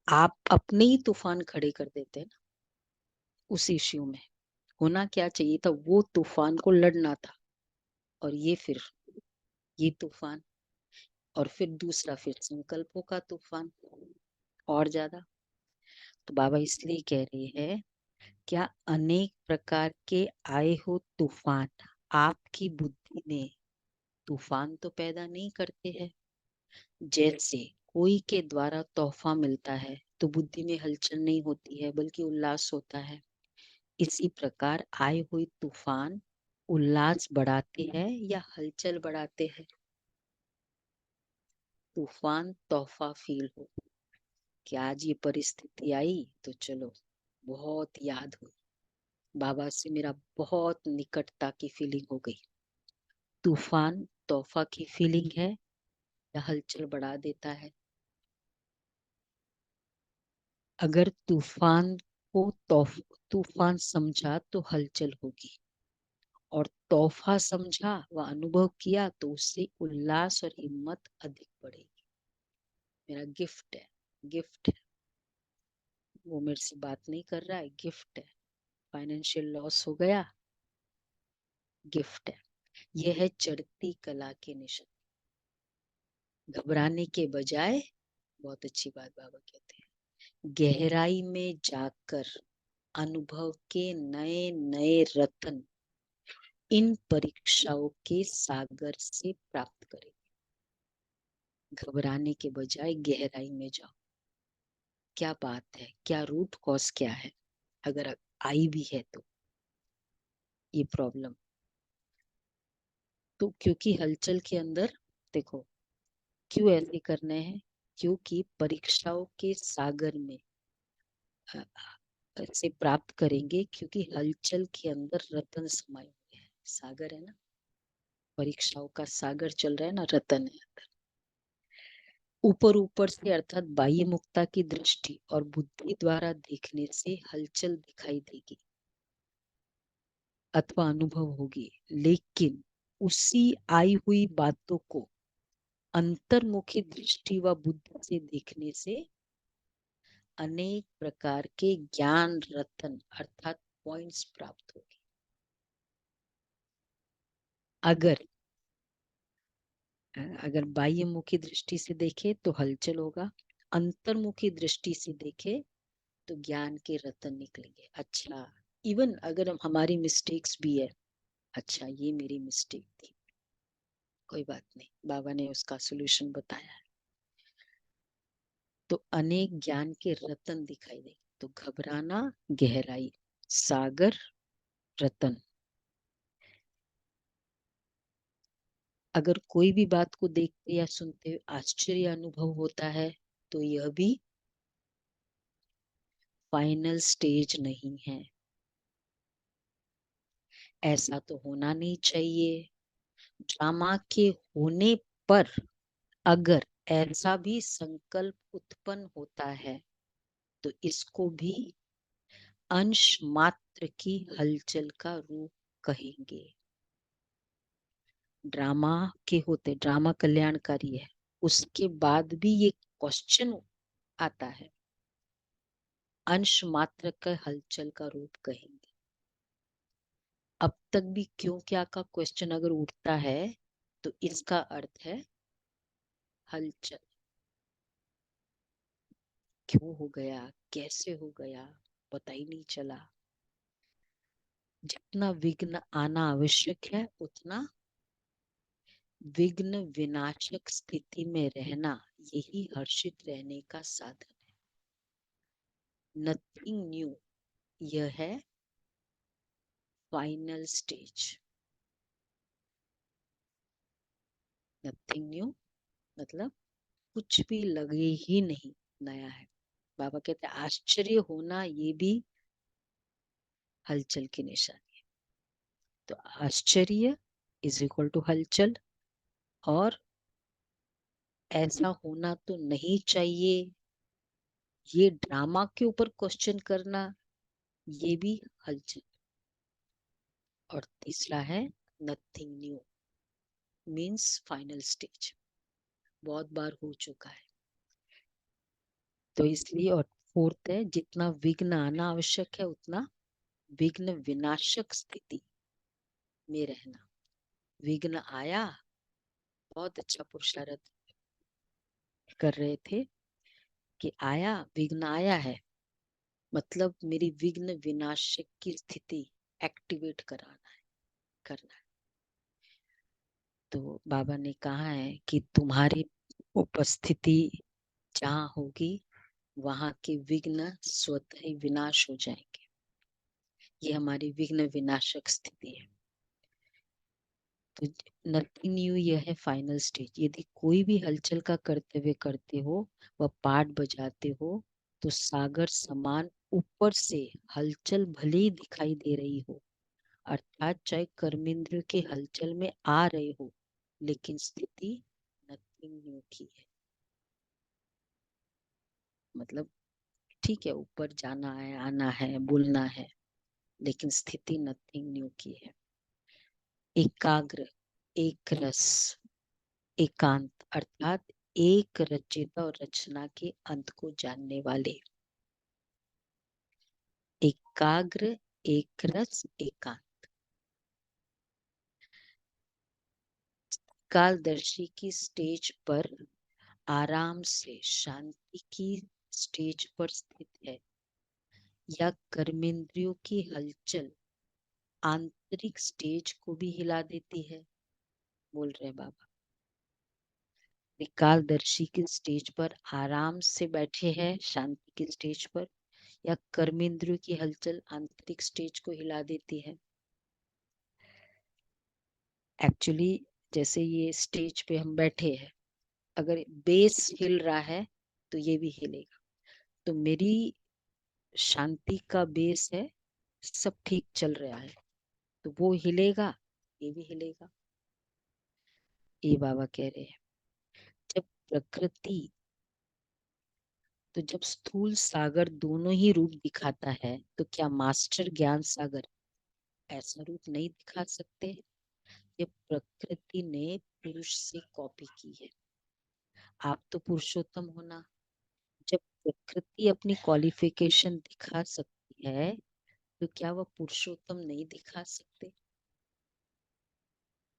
आप अपने ही तूफान खड़े कर देते हैं ना उस इश्यू में। होना क्या चाहिए था, वो तूफान को लड़ना था, और ये तूफान, और फिर दूसरा फिर संकल्पों का तूफान और ज्यादा। तो बाबा इसलिए कह रहे हैं, क्या अनेक प्रकार के आए हो तूफान आपकी बुद्धि में तूफान तो पैदा नहीं करते हैं। जैसे कोई के द्वारा तोहफा मिलता है तो बुद्धि में हलचल नहीं होती है बल्कि उल्लास होता है, इसी प्रकार आए हुए तूफान उल्लास बढ़ाते हैं या हलचल बढ़ाते हैं। तूफान तोहफा फील हो कि आज ये परिस्थिति आई तो चलो बहुत याद हुई, बाबा से मेरा बहुत निकटता की फीलिंग हो गई। तूफान तोहफा की फीलिंग है या हलचल बढ़ा देता है। अगर तूफान समझा तो हलचल होगी, और तोहफा समझा व अनुभव किया तो उससे उल्लास और हिम्मत अधिक बढ़ेगी। मेरा गिफ्ट है, गिफ्ट है, वो मेरे से बात नहीं कर रहा है, गिफ्ट है। फाइनेंशियल लॉस हो गया, गिफ्ट है। यह है चढ़ती कला के निशान। घबराने के बजाय, बहुत अच्छी बात बाबा कहते हैं, गहराई में जाकर अनुभव के नए नए रत्न इन परीक्षाओं के सागर से प्राप्त करें। घबराने के बजाय गहराई में जाओ, क्या बात है, क्या रूट कॉज क्या है, अगर आई भी है तो ये प्रॉब्लम। तो क्योंकि हलचल के अंदर देखो, क्यों ऐसे करने हैं, क्योंकि परीक्षाओं के सागर में से प्राप्त करेंगे, क्योंकि हलचल के अंदर रतन समाये हुए हैं। सागर है ना, परीक्षाओं का सागर चल रहा है ना, रतन है अंदर। ऊपर ऊपर से अर्थात बाह्य मुक्ता की दृष्टि और बुद्धि द्वारा देखने से हलचल दिखाई देगी अथवा अनुभव होगी, लेकिन उसी आई हुई बातों को अंतर्मुखी दृष्टि व बुद्धि से देखने से अनेक प्रकार के ज्ञान रत्न अर्थात पॉइंट्स प्राप्त होगी। अगर अगर बाह्य मुखी दृष्टि से देखे तो हलचल होगा, अंतर्मुखी दृष्टि से देखे तो ज्ञान के रत्न निकलेंगे। अच्छा, इवन अगर हमारी मिस्टेक्स भी है, अच्छा ये मेरी मिस्टेक थी, कोई बात नहीं, बाबा ने उसका सॉल्यूशन बताया है, तो अनेक ज्ञान के रत्न दिखाई देंगे। तो घबराना गहराई, सागर रतन। अगर कोई भी बात को देखते या सुनते हुए आश्चर्य अनुभव होता है तो यह भी फाइनल स्टेज नहीं है। ऐसा तो होना नहीं चाहिए। ड्रामा के होने पर अगर ऐसा भी संकल्प उत्पन्न होता है तो इसको भी अंश मात्र की हलचल का रूप कहेंगे। ड्रामा के होते, ड्रामा कल्याणकारी है, उसके बाद भी ये क्वेश्चन आता है, अंश मात्र का हलचल का रूप कहेंगे। अब तक भी क्यों क्या का क्वेश्चन अगर उठता है तो इसका अर्थ है हलचल। क्यों हो गया, कैसे हो गया, पता ही नहीं चला। जितना विघ्न आना आवश्यक है उतना विघ्न विनाशक स्थिति में रहना, यही हर्षित रहने का साधन है। नथिंग न्यू, यह है फाइनल स्टेज। नथिंग न्यू मतलब कुछ भी लगे ही नहीं नया है। बाबा कहते हैं आश्चर्य होना ये भी हलचल की निशानी। तो आश्चर्य इज इक्वल टू हलचल, और ऐसा होना तो नहीं चाहिए, ये ड्रामा के ऊपर क्वेश्चन करना, ये भी हलचल। और तीसरा है nothing new, means final stage, बहुत बार हो चुका है। तो इसलिए, और फोर्थ है जितना विघ्न आना आवश्यक है उतना विघ्न विनाशक स्थिति में रहना। विघ्न आया, बहुत अच्छा पुरुषार्थ कर रहे थे कि आया, विघ्न आया है, मतलब मेरी विघ्न विनाशक की स्थिति एक्टिवेट कराना है, करना है। तो बाबा ने कहा है कि तुम्हारी उपस्थिति जहाँ होगी वहां के विघ्न स्वतः ही विनाश हो जाएंगे। ये हमारी विघ्न विनाशक स्थिति है। तो नथिंग न्यू, यह है फाइनल स्टेज। यदि कोई भी हलचल का कर्तव्य करते हो, वह पाठ बजाते हो, तो सागर समान ऊपर से हलचल भले ही दिखाई दे रही हो, अर्थात चाहे कर्मेंद्र के हलचल में आ रहे हो, लेकिन स्थिति नथिंग न्यू की है। मतलब ठीक है, ऊपर जाना है, आना है, बोलना है, लेकिन स्थिति नथिंग न्यू की है। एकाग्र, एक रस, एकांत, अर्थात एक रचयिता और रचना के अंत को जानने वाले। एकाग्र, एक रस, एकांत। कालदर्शी की स्टेज पर आराम से शांति की स्टेज पर स्थित है, या कर्मेंद्रियों की हलचल आंतरिक स्टेज को भी हिला देती है, बोल रहे बाबा। कालदर्शी की स्टेज पर आराम से बैठे हैं शांति की स्टेज पर, या कर्मेंद्रियों की हलचल आंतरिक स्टेज को हिला देती है। एक्चुअली जैसे ये स्टेज पे हम बैठे हैं, अगर बेस हिल रहा है तो ये भी हिलेगा। तो मेरी शांति का बेस है, सब ठीक चल रहा है, तो वो हिलेगा, ये भी हिलेगा। ये बाबा कह रहे हैं। जब प्रकृति, तो जब स्थूल सागर दोनों ही रूप दिखाता है, तो क्या मास्टर ज्ञान सागर ऐसा रूप नहीं दिखा सकते? ये प्रकृति ने पुरुष से कॉपी की है। आप तो पुरुषोत्तम होना। जब प्रकृति अपनी क्वालिफिकेशन दिखा सकती है, तो क्या वह पुरुषोत्तम नहीं दिखा सकते?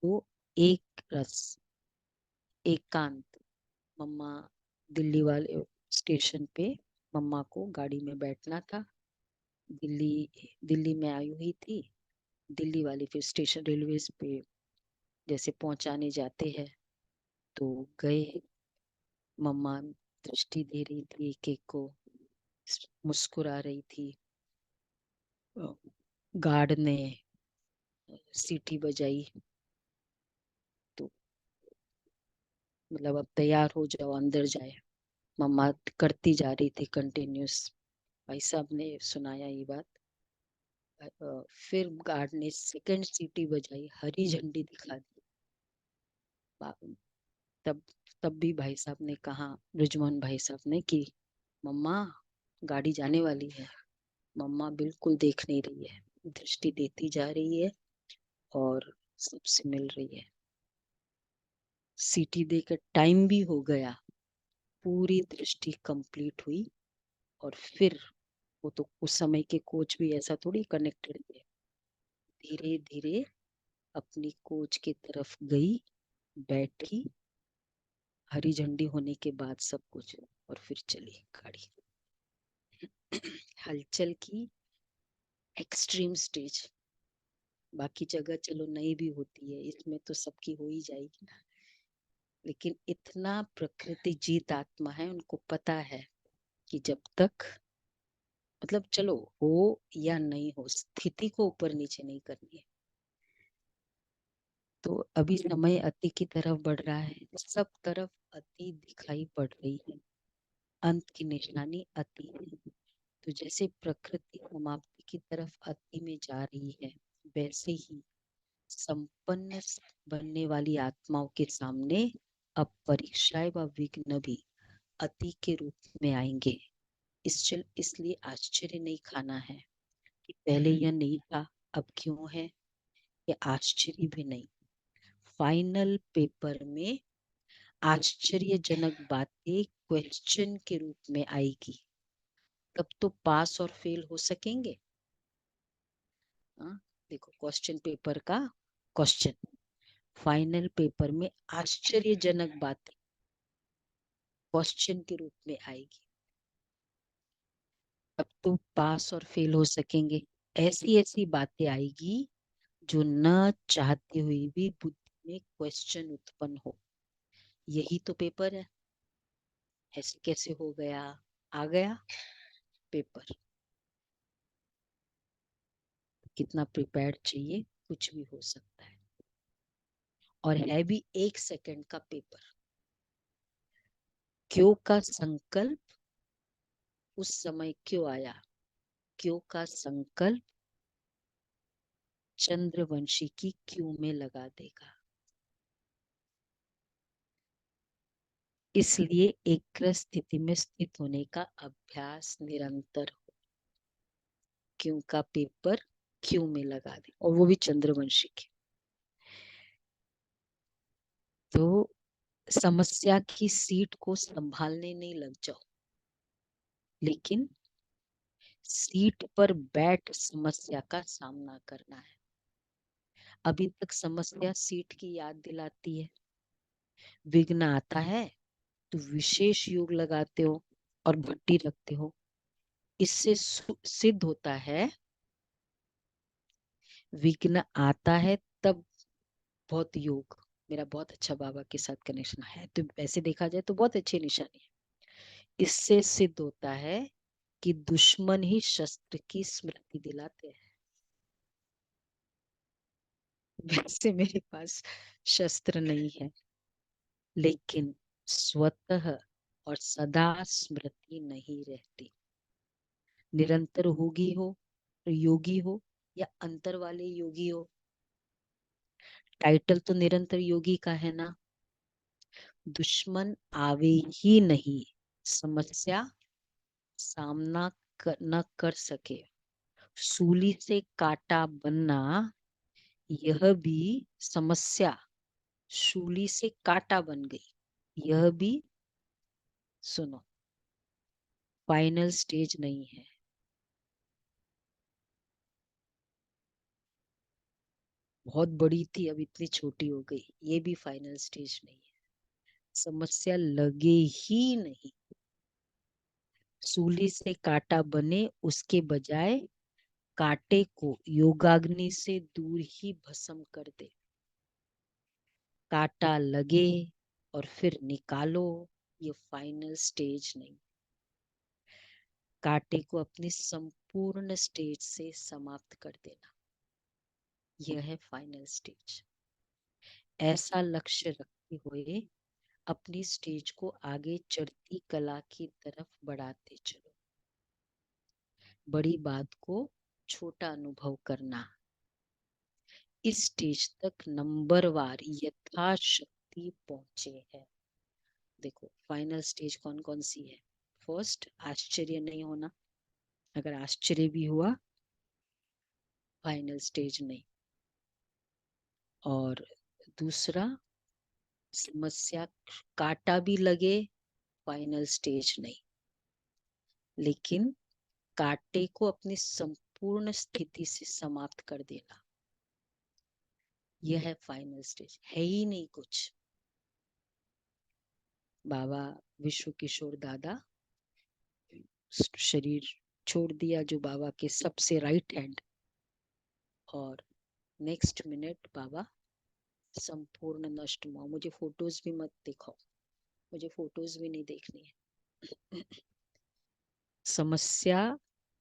तो एक रस, एकांत। मम्मा दिल्ली वाले स्टेशन पे, मम्मा को गाड़ी में बैठना था, दिल्ली दिल्ली में आई हुई थी। दिल्ली वाली फिर स्टेशन रेलवे पे जैसे पहुंचाने जाते हैं, तो गए। मम्मा दृष्टि दे रही थी एक एक को, मुस्कुरा रही थी। गार्ड ने सीटी बजाई, तो मतलब अब तैयार हो जाओ, अंदर जाए। मम्मा करती जा रही थी कंटिन्यूस। भाई साहब ने सुनाया ये बात। फिर गार्ड ने सेकंड सीटी बजाई, हरी झंडी दिखा दी। तब तब भी भाई साहब ने कहा, रिजवान भाई साहब ने, कि मम्मा गाड़ी जाने वाली है। मम्मा बिल्कुल देख नहीं रही है, दृष्टि देती जा रही है और सबसे मिल रही है। सीटी देकर टाइम भी हो गया, पूरी दृष्टि कंप्लीट हुई। और फिर वो तो उस समय के कोच भी ऐसा थोड़ी कनेक्टेड थे, धीरे धीरे अपनी कोच की तरफ गई, बैठी, हरी झंडी होने के बाद सब कुछ, और फिर चली गाड़ी। हलचल की एक्सट्रीम स्टेज। बाकी जगह चलो नहीं भी होती है, इसमें तो सबकी हो ही जाएगी ना। लेकिन इतना प्रकृति जीत आत्मा है, उनको पता है कि जब तक, मतलब चलो हो या नहीं हो, स्थिति को ऊपर नीचे नहीं करनी है। तो अभी समय अति की तरफ बढ़ रहा है, सब तरफ अति दिखाई पड़ रही है, अंत की निशानी अति है। तो जैसे प्रकृति समाप्ति की तरफ अति में जा रही है, वैसे ही संपन्न बनने वाली आत्माओं के सामने अब परीक्षाएं व विघ्न भी अति के रूप में आएंगे। इसलिए आश्चर्य नहीं खाना है कि पहले यह नहीं था, अब क्यों है, ये आश्चर्य भी नहीं। फाइनल पेपर में आश्चर्यजनक बातें क्वेश्चन के रूप में आएगी, तब तो पास और फेल हो सकेंगे। देखो क्वेश्चन पेपर का क्वेश्चन, फाइनल पेपर में आश्चर्यजनक बातें क्वेश्चन के रूप में आएगी, तब तो पास और फेल हो सकेंगे। ऐसी ऐसी बातें आएगी जो न चाहते हुए भी बुद्धि में क्वेश्चन उत्पन्न हो। यही तो पेपर है। ऐसे कैसे हो गया, आ गया पेपर। कितना प्रिपेयर्ड चाहिए, कुछ भी हो सकता है। और है भी 1 सेकंड का पेपर। क्यों का संकल्प उस समय क्यों आया, क्यों का संकल्प चंद्रवंशी की क्यों में लगा देगा। इसलिए एक स्थिति में स्थित होने का अभ्यास निरंतर हो। क्यों का पेपर क्यों में लगा दे, और वो भी चंद्रवंशी के। तो समस्या की सीट को संभालने नहीं लग जाओ, लेकिन सीट पर बैठ समस्या का सामना करना है। अभी तक समस्या सीट की याद दिलाती है। विघ्न आता है तो विशेष योग लगाते हो और भट्टी रखते हो। इससे सिद्ध होता है, विघ्न आता है तब बहुत योग। मेरा बहुत अच्छा बाबा के साथ कनेक्शन है, तो वैसे देखा जाए तो बहुत अच्छी निशानी है। इससे सिद्ध होता है कि दुश्मन ही शस्त्र की स्मृति दिलाते हैं। वैसे मेरे पास शस्त्र नहीं है, लेकिन स्वतः और सदा स्मृति नहीं रहती। निरंतर होगी हो, योगी हो या अंतर वाले योगी हो, टाइटल तो निरंतर योगी का है ना। दुश्मन आवे ही नहीं, समस्या सामना न कर सके, सूली से काटा बनना, यह भी समस्या शूली से काटा बन गई। यह भी सुनो, फाइनल स्टेज नहीं है। बहुत बड़ी थी, अब इतनी छोटी हो गई, ये भी फाइनल स्टेज नहीं है। समस्या लगे ही नहीं, सूली से काटा बने, उसके बजाय कांटे को योगाग्नि से दूर ही भस्म कर दे। कांटा लगे और फिर निकालो, ये फाइनल स्टेज नहीं। कांटे को अपनी संपूर्ण स्टेज से समाप्त कर देना, यह है फाइनल स्टेज। ऐसा लक्ष्य रखते हुए अपनी स्टेज को आगे चढ़ती कला की तरफ बढ़ाते चलो। बड़ी बात को छोटा अनुभव करना। इस स्टेज तक नंबरवार यथाशक्ति पहुंचे हैं। देखो फाइनल स्टेज कौन कौन सी है। फर्स्ट, आश्चर्य नहीं होना। अगर आश्चर्य भी हुआ, फाइनल स्टेज नहीं। और दूसरा, समस्या काटा भी लगे, फाइनल स्टेज नहीं। लेकिन कांटे को अपनी संपूर्ण स्थिति से समाप्त कर देना, यह है फाइनल स्टेज। है ही नहीं कुछ। बाबा विश्व किशोर दादा शरीर छोड़ दिया, जो बाबा के सबसे राइट हैंड, और नेक्स्ट मिनट बाबा संपूर्ण नष्ट हुआ। मुझे फोटोज भी मत दिखाओ, मुझे फोटोज भी नहीं देखनी है। समस्या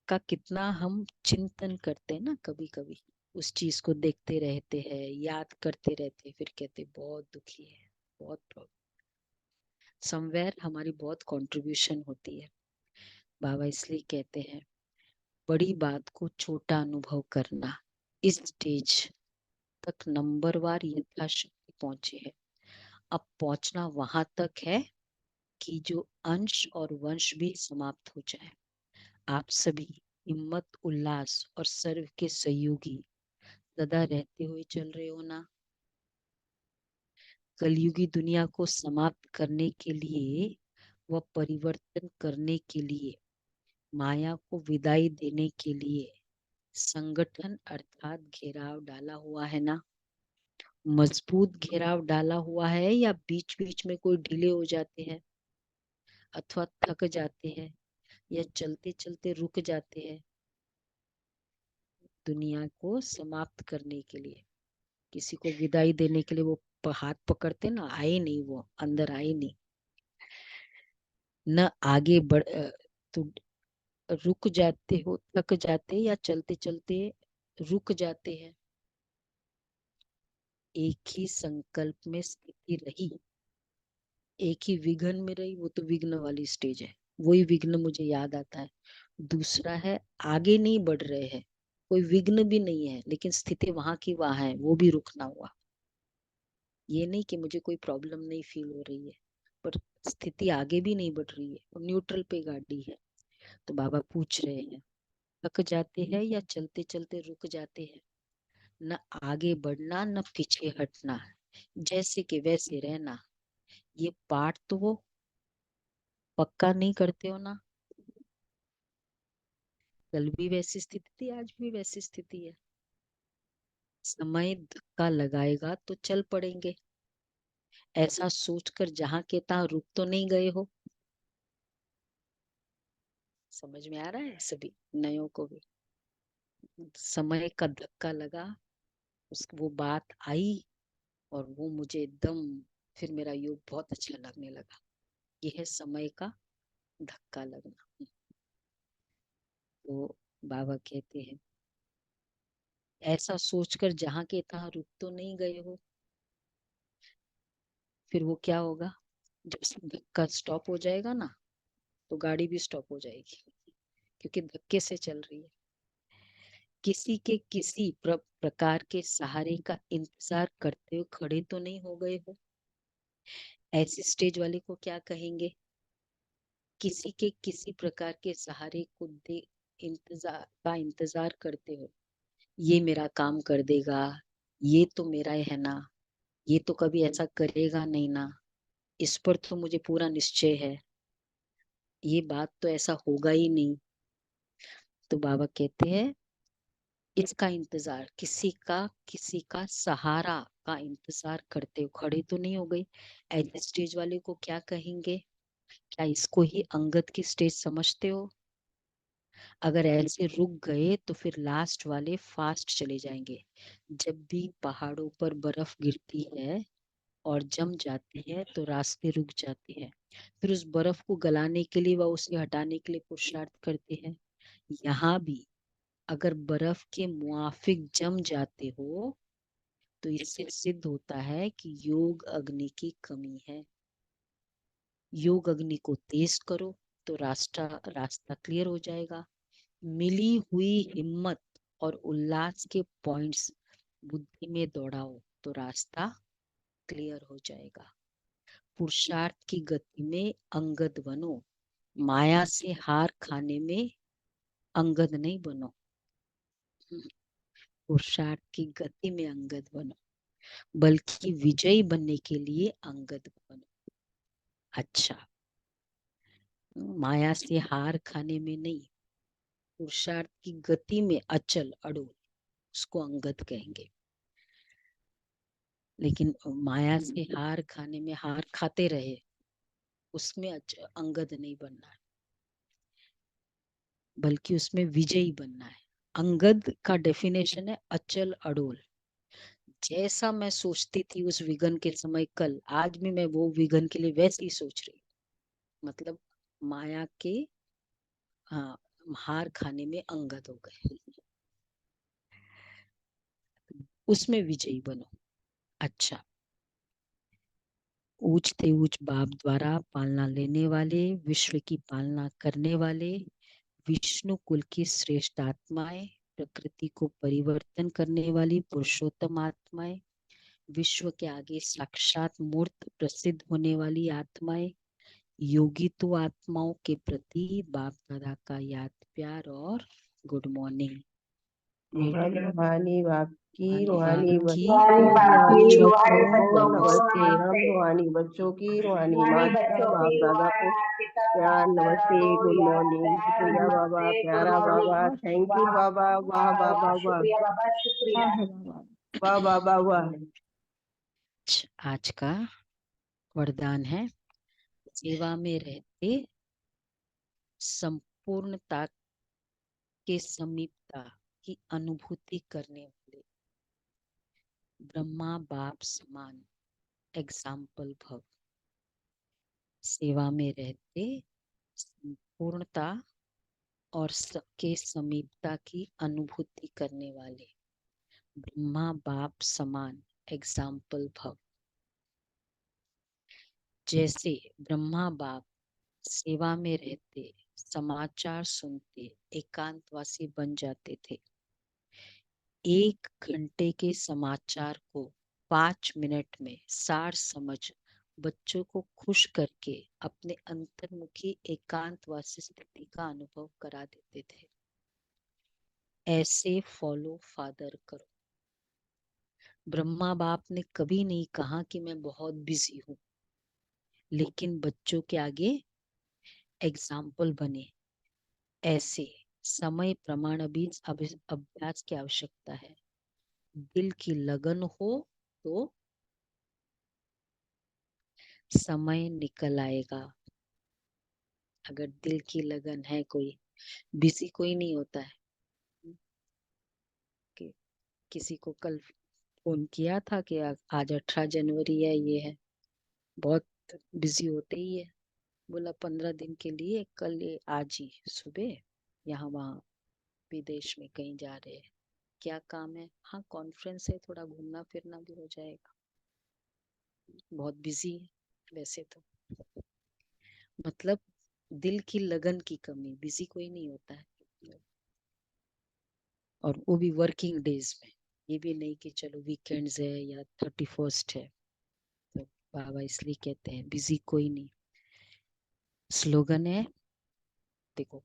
का कितना हम चिंतन करते हैं ना, कभी कभी उस चीज को देखते रहते हैं, याद करते रहते हैं, फिर कहते बहुत दुखी है, बहुत प्रॉब्लम। समवेयर हमारी बहुत कंट्रीब्यूशन होती है। बाबा इसलिए कहते हैं बड़ी बात को छोटा अनुभव करना, इस स्टेज तक नंबरवार यथाशक्ति पहुंचे है। अब पहुंचना वहां तक है कि जो अंश और वंश भी समाप्त हो जाए। आप सभी हिम्मत, उल्लास और सर्व के सहयोगी सदा रहते हुए चल रहे हो ना। कलयुगी दुनिया को समाप्त करने के लिए व परिवर्तन करने के लिए, माया को विदाई देने के लिए संगठन अर्थात घेराव डाला हुआ है ना। मजबूत घेराव डाला हुआ है या बीच बीच में कोई ढीले हो जाते हैं अथवा थक जाते हैं या चलते चलते रुक जाते हैं। दुनिया को समाप्त करने के लिए, किसी को विदाई देने के लिए वो हाथ पकड़ते ना, आए नहीं, वो अंदर आए नहीं, न आगे बढ़ तो रुक जाते हो, थक जाते या चलते चलते रुक जाते हैं। एक ही संकल्प में स्थिति रही, एक ही विघ्न में रही, वो तो विघ्न वाली स्टेज है। वही विघ्न मुझे याद आता है। दूसरा है आगे नहीं बढ़ रहे हैं, कोई विघ्न भी नहीं है लेकिन स्थिति वहां की वहां है, वो भी रुकना हुआ। ये नहीं कि मुझे कोई प्रॉब्लम नहीं फील हो रही है, पर स्थिति आगे भी नहीं बढ़ रही है, न्यूट्रल पे गाड़ी है। तो बाबा पूछ रहे हैं, थक जाते हैं या चलते चलते रुक जाते हैं, न आगे बढ़ना न पीछे हटना, जैसे कि वैसे रहना। ये पाठ तो वो पक्का नहीं करते हो ना। कल भी वैसी स्थिति थी, आज भी वैसी स्थिति है। समय धक्का लगाएगा तो चल पड़ेंगे, ऐसा सोचकर जहां के तहां रुक तो नहीं गए हो। समझ में आ रहा है सभी नयों को भी। समय का धक्का लगा, उस वो बात आई और वो मुझे एकदम, फिर मेरा योग बहुत अच्छा लगने लगा। ये है समय का धक्का लगना। तो बाबा कहते हैं, ऐसा सोचकर जहां के तहां रुक तो नहीं गए हो। फिर वो क्या होगा, जब धक्का स्टॉप हो जाएगा ना, तो गाड़ी भी स्टॉप हो जाएगी, क्योंकि धक्के से चल रही है। किसी के किसी प्रकार के सहारे का इंतजार करते हुए खड़े तो नहीं हो गए हो। ऐसे स्टेज वाले को क्या कहेंगे, किसी के किसी प्रकार के सहारे को दे इंतजार करते हो। ये मेरा काम कर देगा, ये तो मेरा है ना, ये तो कभी ऐसा करेगा नहीं ना, इस पर तो मुझे पूरा निश्चय है, ये बात तो ऐसा होगा ही नहीं। तो बाबा कहते हैं, इसका इंतजार, किसी का सहारा का इंतजार करते हो, खड़े तो नहीं हो गई। ऐसे स्टेज वाले को क्या कहेंगे, क्या इसको ही अंगद की स्टेज समझते हो। अगर ऐसे रुक गए तो फिर लास्ट वाले फास्ट चले जाएंगे। जब भी पहाड़ों पर बर्फ गिरती है और जम जाती है तो रास्ते रुक जाते हैं, फिर उस बर्फ को गलाने के लिए व उसे हटाने के लिए पुरुषार्थ करते हैं। यहाँ भी अगर बर्फ के मुआफिक जम जाते हो तो इससे सिद्ध होता है कि योग अग्नि की कमी है। योग अग्नि को तेज करो तो रास्ता क्लियर हो जाएगा। मिली हुई हिम्मत और उल्लास के पॉइंट्स बुद्धि में दौड़ाओ तो रास्ता क्लियर हो जाएगा। पुरुषार्थ की गति में अंगद बनो, माया से हार खाने में अंगद नहीं बनो। पुरुषार्थ की गति में अंगद बनो, बल्कि विजयी बनने के लिए अंगद बनो। अच्छा, माया से हार खाने में नहीं, पुरुषार्थ की गति में अचल अड़ोल, उसको अंगद कहेंगे। लेकिन माया से हार खाने में हार खाते रहे, उसमें अंगद नहीं बनना है, बल्कि उसमें विजयी बनना है। अंगद का डेफिनेशन है अचल अड़ोल। जैसा मैं सोचती थी उस विघन के समय कल, आज भी मैं वो विघन के लिए वैसे ही सोच रही हूँ। मतलब माया के, हाँ, हार खाने में अंगद हो गए, उसमें विजयी बनो। अच्छा, ऊंचते ऊंच बाप द्वारा पालना लेने वाले, विश्व की पालना करने वाले, विष्णु कुल की श्रेष्ठ आत्माएं, प्रकृति को परिवर्तन करने वाली पुरुषोत्तम आत्माएं, विश्व के आगे साक्षात मूर्त प्रसिद्ध होने वाली आत्माएं, योगी तो आत्माओं के प्रति बाप दादा का याद प्यार और गुड मॉर्निंग। रूहानी बाप की, रूहानी रूहानी बच्चों को नमस्ते। हम रूहानी बच्चों की, रूहानी माता बाप दादा को प्यार नमस्ते, गुड मॉर्निंग। शुक्रिया बाबा, प्यारा बाबा, थैंक यू बाबा, वाह बाबा, वाह वाह बाबा, वाह। आज का वरदान है, सेवा में रहते संपूर्णता के समीपता की अनुभूति करने वाले ब्रह्मा बाप समान एग्जाम्पल भव। सेवा में रहते संपूर्णता और के समीपता की अनुभूति करने वाले ब्रह्मा बाप समान एग्जाम्पल भव। जैसे ब्रह्मा बाप सेवा में रहते, समाचार सुनते, एकांतवासी बन जाते थे, 1 घंटे के समाचार को 5 मिनट में सार समझ बच्चों को खुश करके अपने अंतर्मुखी एकांतवासी स्थिति का अनुभव करा देते थे। ऐसे फॉलो फादर करो। ब्रह्मा बाप ने कभी नहीं कहा कि मैं बहुत बिजी हूं, लेकिन बच्चों के आगे एग्जाम्पल बने। ऐसे समय प्रमाण अभ्यास की आवश्यकता है। दिल की लगन हो तो समय निकल आएगा। अगर दिल की लगन है, कोई बिजी कोई नहीं होता है। कि किसी को कल फोन किया था कि आज 18 जनवरी है, ये है, बहुत बिजी होते ही है। बोला 15 दिन के लिए, कल ये आज ही सुबह यहाँ वहाँ विदेश में कहीं जा रहे हैं, क्या काम है? हाँ कॉन्फ्रेंस है, थोड़ा घूमना फिरना भी हो जाएगा। बहुत बिजी है वैसे तो, मतलब दिल की लगन की कमी, बिजी कोई नहीं होता है। और वो भी वर्किंग डेज में, ये भी नहीं कि चलो वीकेंड्स है या 31 है। तो बाबा इसलिए कहते हैं बिजी कोई नहीं। स्लोगन है, देखो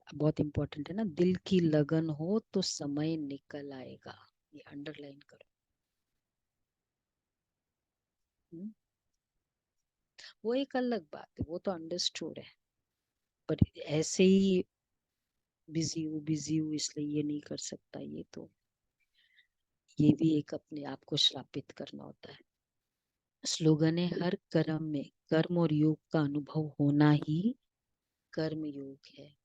बहुत इंपॉर्टेंट है ना, दिल की लगन हो तो समय निकल आएगा। ये अंडरलाइन करो। वो एक अलग बात है, वो तो अंडरस्टूड है, पर ऐसे ही बिजी हूँ इसलिए ये नहीं कर सकता, ये तो, ये भी एक अपने आप को श्रापित करना होता है। स्लोगन है, हर कर्म में कर्म और योग का अनुभव होना ही कर्म योग है।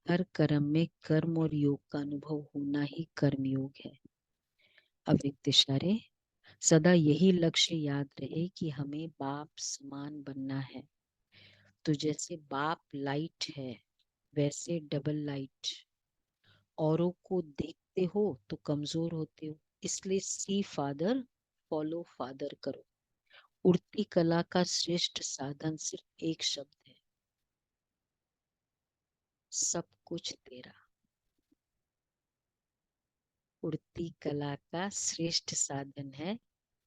हर कर्म में कर्म और योग का अनुभव होना ही कर्म योग है। अव्यक्त इशारे, सदा यही लक्ष्य याद रहे कि हमें बाप समान बनना है। तो जैसे बाप लाइट है, वैसे डबल लाइट। औरों को देखते हो तो कमजोर होते हो, इसलिए सी फादर फॉलो फादर करो। उड़ती कला का श्रेष्ठ साधन सिर्फ एक शब्द है, सब कुछ तेरा। उड़ती कला का श्रेष्ठ साधन है,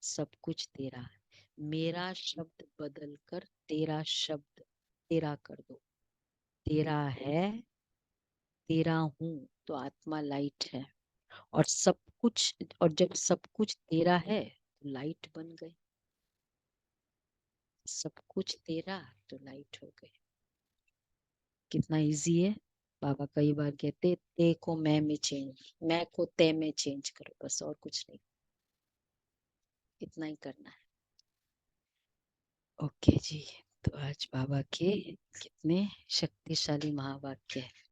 सब कुछ तेरा। मेरा शब्द बदल कर तेरा शब्द तेरा कर दो। तेरा है, तेरा हूं, तो आत्मा लाइट है। और सब कुछ, और जब सब कुछ तेरा है तो लाइट बन गए। सब कुछ तेरा तो लाइट हो गए। कितना इजी है। बाबा कई बार कहते, ते को मैं में चेंज, मैं को ते में चेंज करो, बस और कुछ नहीं, इतना ही करना है। ओके जी, तो आज बाबा के कितने शक्तिशाली महावाक्य है।